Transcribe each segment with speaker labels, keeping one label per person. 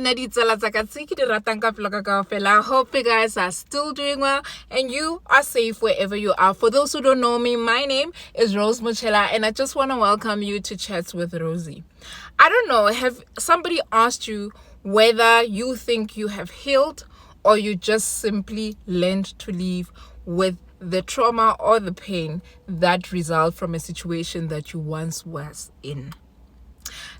Speaker 1: I hope you guys are still doing well and you are safe wherever you are. For those who don't know me, my name is Rose Mochela and I just want to welcome you to Chatz with Rozie. I don't know, have somebody asked you whether you think you have healed or you just simply learned to live with the trauma or the pain that result from a situation that you once was in?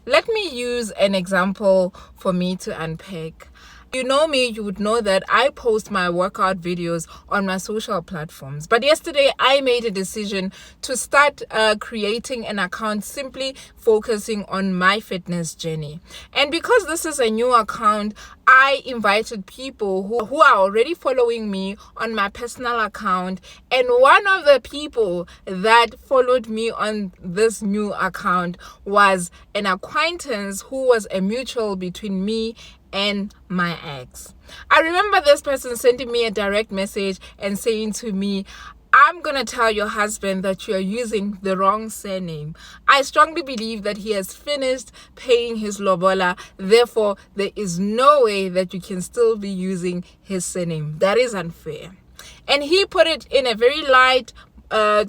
Speaker 1: Let me use an example for me to unpack. You know me, you would know that I post my workout videos on my social platforms. But yesterday, I made a decision to start creating an account simply focusing on my fitness journey. And because this is a new account, I invited people who are already following me on my personal account. And one of the people that followed me on this new account was an acquaintance who was a mutual between me and my ex. I remember this person sending me a direct message and saying to me, I'm gonna tell your husband that you are using the wrong surname. I strongly believe that he has finished paying his lobola. Therefore, there is no way that you can still be using his surname. That is unfair. And he put it in a very light,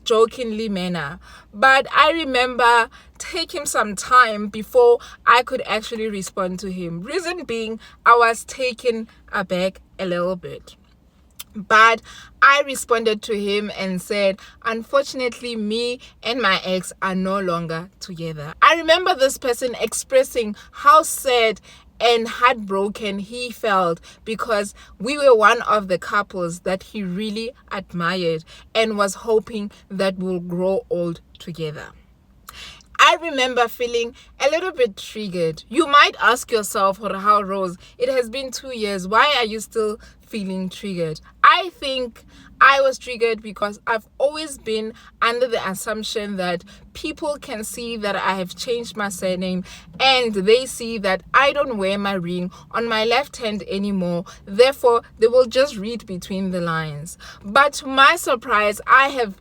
Speaker 1: jokingly manner. But I remember taking some time before I could actually respond to him. Reason being, I was taken aback a little bit. But I responded to him and said, unfortunately, me and my ex are no longer together. I remember this person expressing how sad and heartbroken he felt because we were one of the couples that he really admired and was hoping that we'll grow old together. I remember feeling a little bit triggered. You might ask yourself, how, Rose, it has been 2 years. Why are you still feeling triggered? I think I was triggered because I've always been under the assumption that people can see that I have changed my surname and they see that I don't wear my ring on my left hand anymore. Therefore, they will just read between the lines. But to my surprise, I have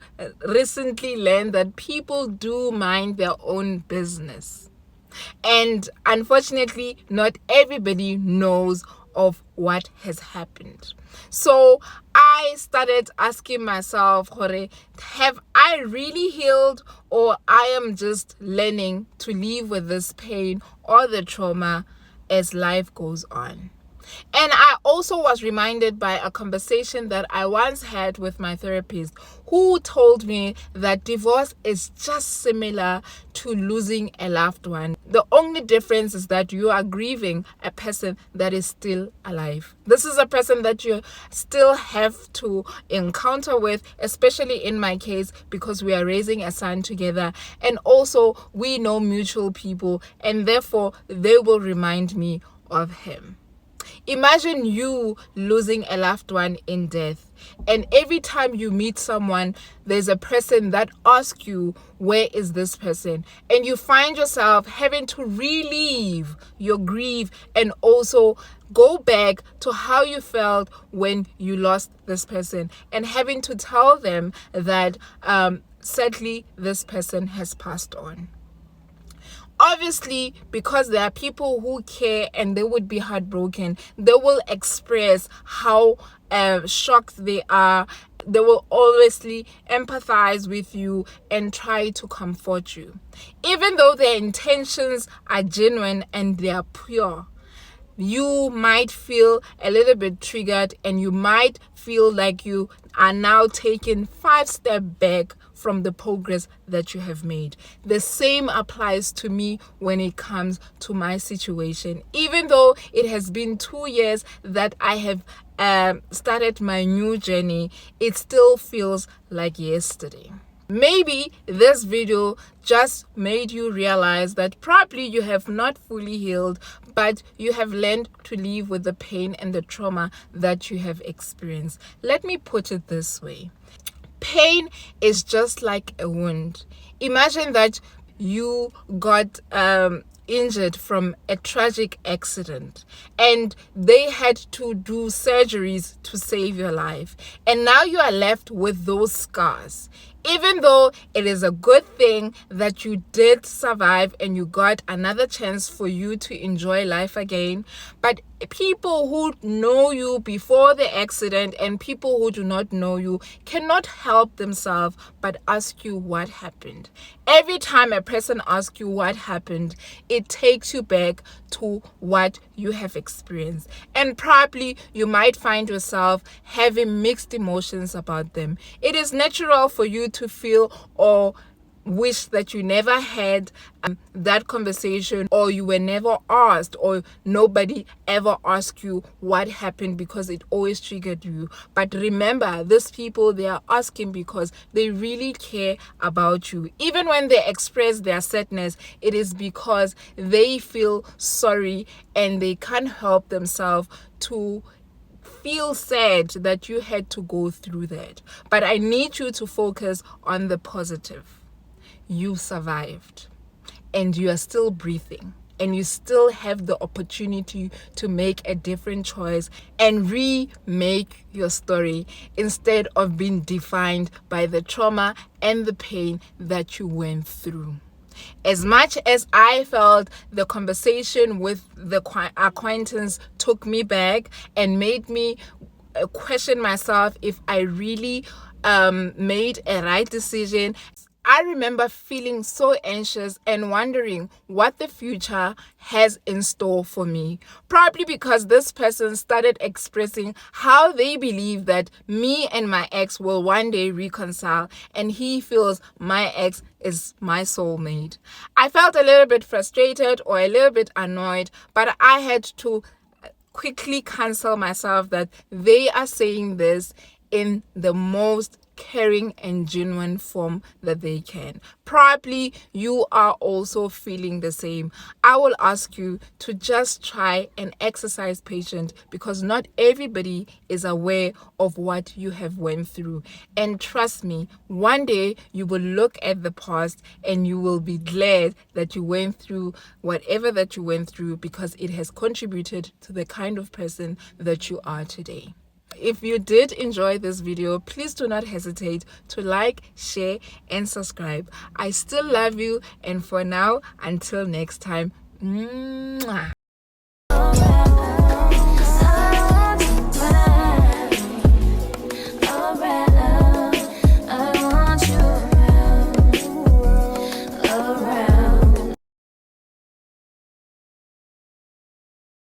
Speaker 1: recently learned that people do mind their own business. And unfortunately, not everybody knows of what has happened. So I started asking myself, have I really healed, or I am just learning to live with this pain or the trauma as life goes on? And I also was reminded by a conversation that I once had with my therapist, who told me that divorce is just similar to losing a loved one. The only difference is that you are grieving a person that is still alive. This is a person that you still have to encounter with, especially in my case, because we are raising a son together. And also we know mutual people, and therefore they will remind me of him. Imagine you losing a loved one in death, and every time you meet someone, there's a person that asks you, where is this person? And you find yourself having to relive your grief and also go back to how you felt when you lost this person, and having to tell them that sadly this person has passed on. Obviously, because there are people who care and they would be heartbroken, they will express how shocked they are. They will obviously empathize with you and try to comfort you. Even though their intentions are genuine and they are pure, you might feel a little bit triggered and you might feel like you are now taking 5 steps back from the progress that you have made. The same applies to me when it comes to my situation. Even though it has been 2 years that I have started my new journey, it still feels like yesterday. Maybe this video just made you realize that probably you have not fully healed, but you have learned to live with the pain and the trauma that you have experienced. Let me put it this way. Pain is just like a wound. Imagine that you got injured from a tragic accident and they had to do surgeries to save your life, and now you are left with those scars. Even though it is a good thing that you did survive and you got another chance for you to enjoy life again, but people who know you before the accident and people who do not know you cannot help themselves but ask you what happened. Every time a person asks you what happened, it takes you back to what you have experienced, and probably you might find yourself having mixed emotions about them. It is natural for you to feel or wish that you never had that conversation, or you were never asked, or nobody ever asked you what happened, because it always triggered you. But remember, these people, they are asking because they really care about you. Even when they express their sadness, it is because they feel sorry and they can't help themselves to feel sad that you had to go through that. But I need you to focus on the positive. You survived and you are still breathing, and you still have the opportunity to make a different choice and remake your story instead of being defined by the trauma and the pain that you went through. As much as I felt the conversation with the acquaintance took me back and made me question myself if I really made a right decision, I remember feeling so anxious and wondering what the future has in store for me. Probably because this person started expressing how they believe that me and my ex will one day reconcile, and he feels my ex is my soulmate. I felt a little bit frustrated or a little bit annoyed, but I had to quickly cancel myself that they are saying this in the most caring and genuine form that they can. Probably you are also feeling the same. I will ask you to just try and exercise patience, because not everybody is aware of what you have went through. And trust me, one day you will look at the past and you will be glad that you went through whatever that you went through, because it has contributed to the kind of person that you are today. If you did enjoy this video, please do not hesitate to like, share, and subscribe. I still love you, and for now, until next time, mwah.